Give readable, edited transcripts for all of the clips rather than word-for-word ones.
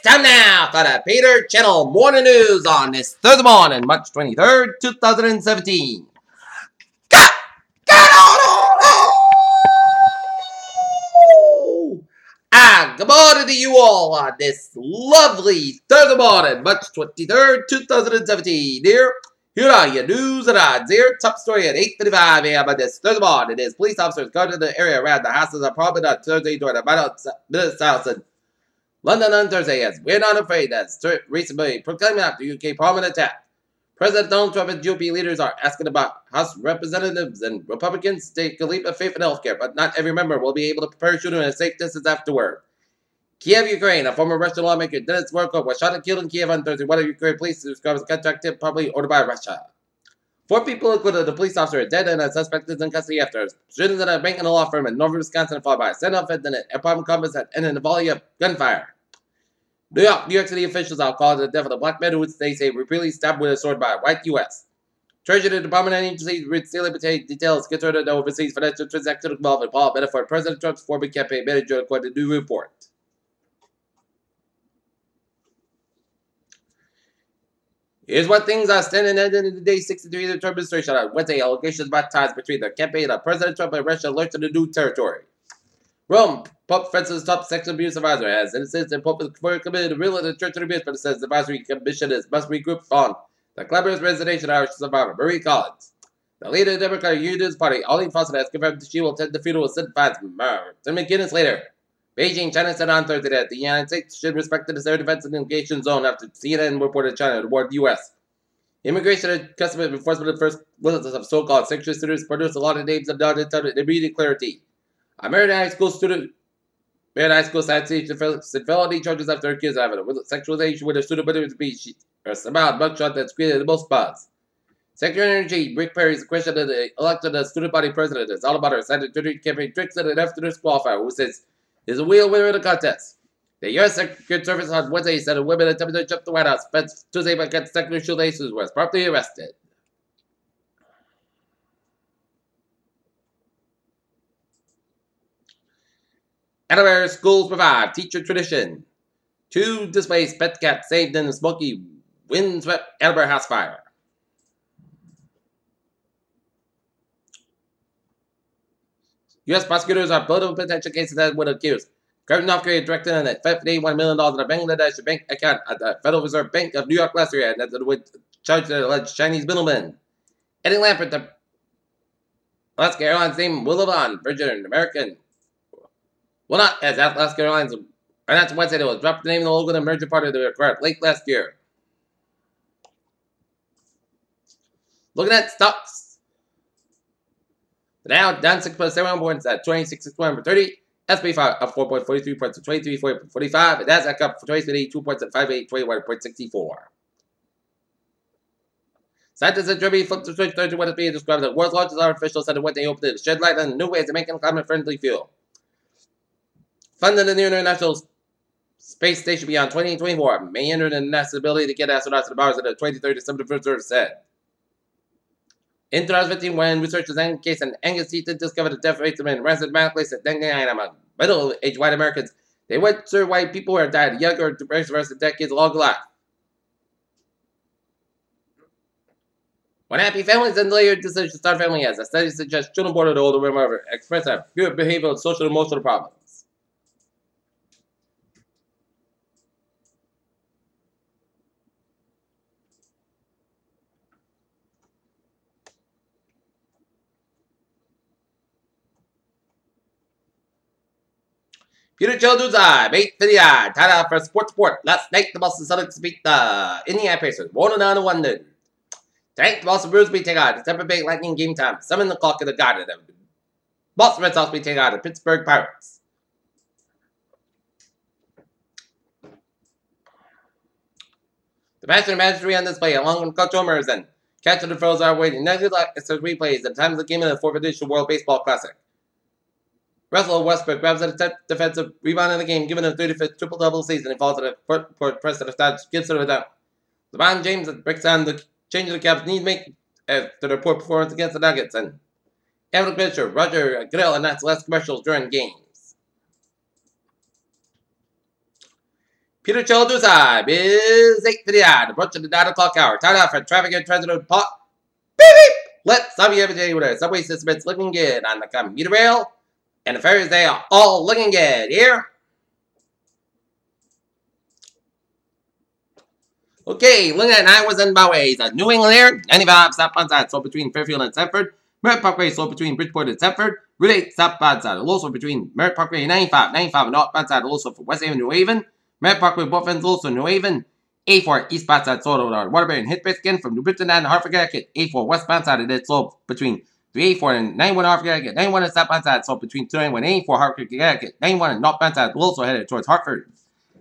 time now for the Peter Channel Morning News on this Thursday morning, March 23rd, 2017. Good morning to you all on this lovely Thursday morning, March 23rd, 2017. Here are your news and odds. Here, top story at 8:55 a.m. on this Thursday morning is police officers guarded the area around the houses apartment on Thursday during a minute south in London on Thursday as we're not afraid as recently proclaiming after UK Parliament attack. President Donald Trump and GOP leaders are asking about House representatives and Republicans to take a leap of faith in healthcare, but not every member will be able to parachute in a safe distance afterward. Kiev, Ukraine. A former Russian lawmaker, Dennis Workov, was shot and killed in Kiev on Thursday. One of Ukraine police described as a contract tip probably ordered by Russia. 4 people, including the police officer, are dead and a suspect is in custody after students at a bank and a law firm in northern Wisconsin followed by a standoff at an apartment complex that ended in a volley of gunfire. New York City officials are calling the death of a black man who they say repeatedly stabbed with a sword by a white U.S. Treasury Department and agencies read details concerning the overseas financial transaction involving Paul Manafort, President Trump's former campaign manager, according to a new report. Here's what things are standing at the end of the day. 63 of the Trump administration on Wednesday. Allegations about ties between the campaign of President Trump and Russia lurch in the new territory. Rome, Pope Francis' top sex abuse advisor has insisted that Pope is committed to real the church abuse, but it says the advisory commission must regroup on the collaborative resignation of Irish survivor Marie Collins. The leader of the Democratic Unionist Party, Arlene Fawcett, has confirmed that she will attend the funeral of Sid McGuinness later. Beijing, China said on Thursday that the United States should respect the air defense and engagement zone after CNN reported China toward the U.S. Immigration and Customs Enforcement of first lists of so-called sexual students produced a lot of names and not intended immediate clarity. A Maryland high school science teacher said felony charges after accused of having a sexualization with a student body speech or somehow mugshot that's created the most buzz. Secretary of Energy Rick Perry is questioned that the elected as student body president is all about her Senate campaign tricks and an after disqualifier who says is a wheel winner in the contest. The U.S. Secret Service on Wednesday said a woman attempted to jump the White House fence Tuesday but got secondary shoelaces was promptly arrested. Edinburgh schools revive teacher tradition. 2 displaced pet cats saved in the smoky, windswept Edinburgh house fire. U.S. prosecutors are building a potential case that would accuse North Korea directed in that $51 million in a Bangladesh bank account at the Federal Reserve Bank of New York last year, and that would charge the alleged Chinese middleman. Eddie Lampert, the Alaska Airlines name will live on. Virgin and American will not, as Alaska Airlines announced Wednesday it will drop the name of the logo of the merger part of the aircraft late last year. Looking at stocks. The Dow down 6.71 points at 26,630. S&P 5 up 4.43 points at 23.45. And Nasdaq up 22 points at 5821.64. Scientists at Germany flipped the switch to what is being described as the world's largest artificial center when they opened it to shed light on new ways of making climate-friendly fuel. Funding the new International Space Station beyond 2024 may hinder the NASA's ability to get astronauts to Mars in the 2030 December 1st said. In 2015, when researchers Angus and Angus Heaton discovered the death rates of men rise dramatically at 99 among middle-aged white Americans, they went to white people who had died younger to the rest of decades longer life. When happy families and later decisions to start family as a study suggests children born of the older women express have fewer behavioral and social and emotional problems. Peter Joe News Live, 8:59. Time out for Sports Report. Last night, the Boston Celtics beat the Indiana Pacers 1-1. Tonight, the Boston Bruins beat the Tampa Bay Lightning game time, 7 o'clock in the Garden. Boston Red Sox beat the Pittsburgh Pirates. The master and mastery on display, along with Coach homers and catcher the throws are waiting. Next replays at times of the game in the 4th edition World Baseball Classic. Russell Westbrook grabs at a 10th defensive rebound in the game, giving him a 35th triple-double season. He falls at a press at a stats, gives it a down. LeBron James breaks down the change of the Cavs' need make after their poor performance against the Nuggets. And Evan Pitcher, Roger Goodell announced less commercials during games. Peter Childers time is 8:59. Approaching the 9 o'clock hour. Time out for traffic and transit pot. Beep beep. Let's some every day with our subway system looking good on the commuter rail. And the ferries, they are all looking good here. Okay, looking at highways and byways. New England Air, 95 southbound side, so between Fairfield and Sanford. Merritt Parkway, so between Bridgeport and Sanford. Route 8 southbound side, also between Merritt Parkway and 95 northbound side, also for West Haven, New Haven. Merritt Parkway, both ends, also New Haven. A4 eastbound side, so Waterbury and Hitchcock from New Britain and Hartford, Connecticut. A4 westbound side, it is so between 384 and 91 Hartford, Connecticut. 91 and southbound side, so between 291 and 84 Hartford, Connecticut. 91 and northbound side, also headed towards Hartford.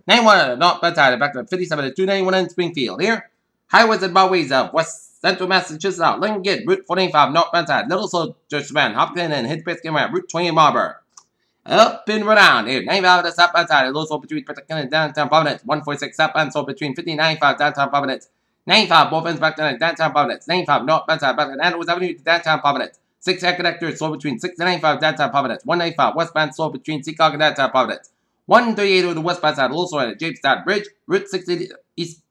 91 northbound side, back to 57 and 291 in Springfield. Here, highways and byways of West Central Massachusetts out. Lincoln, Route 45 northbound side, Little Soldier Span, Hopkins and Hitchcock Route 20 in Marlborough. Up and around here, 95 the southbound side, also between Pawtucket and downtown Providence. 146 southbound, so between 50 and 95 downtown Providence. 95 both ends back to downtown Providence. 95 northbound side, back to Andrews Avenue to downtown Providence. 6 air connectors, so between 6 and 95 downtown Providence. 195 westbound, so between Seacock and downtown Providence. 138 over the westbound side, also at Jamestown Bridge. Route 60 eastbound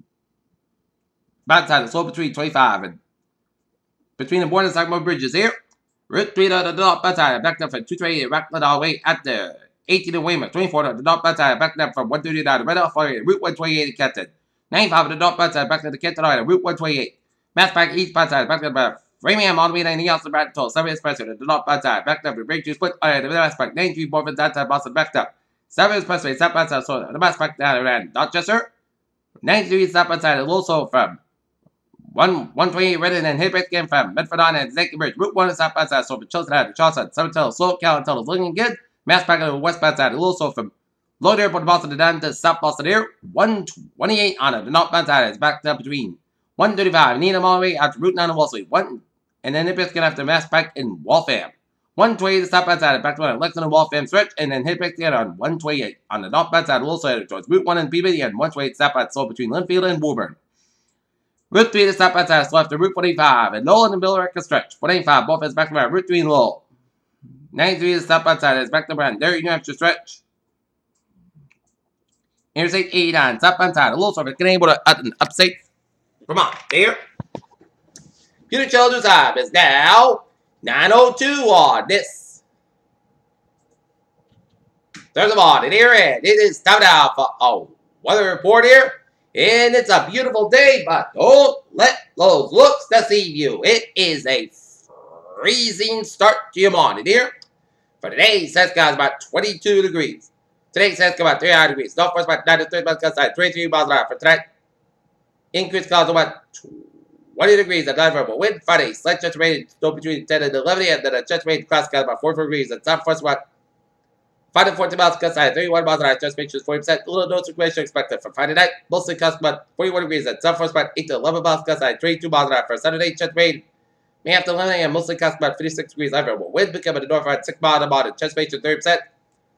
side, so between 25 and between the border and Sagamore bridges here. Route 3 to the northbound side, back up from 228 Rockland all the way at the 18 in Weymouth. 24 to the northbound side, back up from 139 to Red Off Route 128 in Kenton. 95 to the northbound side, back to the Kenton Route, Route 128. Mass Park eastbound side, back up Framingham all the way to the Austin Brad Toll. 7 Expressway to the northbound side, back up to Breakthrough Split, the Mass Park 93 Morphin downtown Boston, backed up. 7 Expressway, southbound side, so the Mass Park down around Dorchester. 93 southbound side, also from 128 Redding and Hitchcock again from Medford on and Lake Bridge. Route 1 is southbound side, so from Chilton to Charleston. 7 till Slow Cal until it's looking good. Mass Park on the westbound side, also from Low Airport to Boston to down to South Boston here. 128 on it. The northbound side is backed up between 135 Needham all the way out to Route 9 in Wellesley. And then Hitchcock after Mass Park in Waltham. 128 the southbound side, back to Lexington and Waltham stretch, and then Hitchcock again on 128 on the northbound side, also headed towards Route 1 in Peabody and 128 southbound, so between Linfield and Woburn. Route 3 to southbound side, so after Route 45 and Lowell and Billerica stretch. 185 both is back to Route 3 and Lowell. 93 to southbound side is back to Brand Derry, New Hampshire stretch. Interstate 89 southbound side, a little sort of able to upstate Vermont. There. Peter Childers time is now 9:02 on this Thursday morning here, and it is time now for a weather report here. And it's a beautiful day, but don't let those looks deceive you. It is a freezing start to your morning here. For today, Saskatchewan is about 22 degrees. Today, Saskatchewan about 39 degrees. Northwest about 93 miles outside, 23 miles an hour. For tonight, increased clouds about 20 degrees at variable wind. Friday, slight chance of rain, still between 10 and 11, and then a chance of rain classified about 44 degrees. And southwest about 5 to 14 miles outside, 31 miles an hour. Chance of rain is 40%. Little no circulation expected for Friday night. Mostly clouds about 41 degrees. And southwest about 8 to 11 miles outside, 22 miles an hour. For Saturday, chance of rain may after 11 a.m. mostly clouds about 56 degrees variable wind. Becoming the north at 6 miles an hour. Chance of rain is 30%.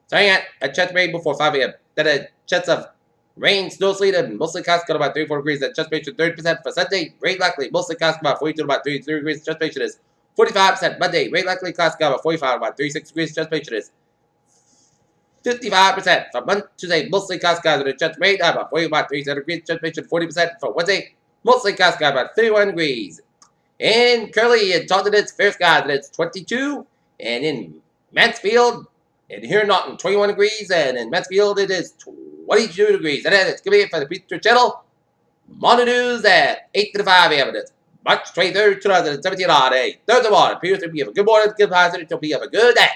Starting at a chance of rain before 5 a.m. Then a chance of rain, snow, sleet, and mostly clouds about 34 degrees. And chance of rain 30% for Sunday. Rain likely, mostly clouds about 42 to about 33 degrees. Chance of rain is 45%. Monday, rain likely, clouds about 45 about 36 degrees. Chance of rain is 55%. For Tuesday, mostly clouds with a chance of rain about 40 about 37 degrees. Chance of rain 40%. For Wednesday, mostly clouds about 31 degrees. And currently in Taunton, it's fair skies, and it's 22. And in Mansfield, and here in Norton, 21 degrees. And in Mansfield, it is 22 degrees. And then it's going to be it for the Peter Channel. Morning news at 8 to 5 a.m. It's March 23rd, 2017 on a Thursday morning. Peter, hope you have a good morning, good positive, hope you have a good day.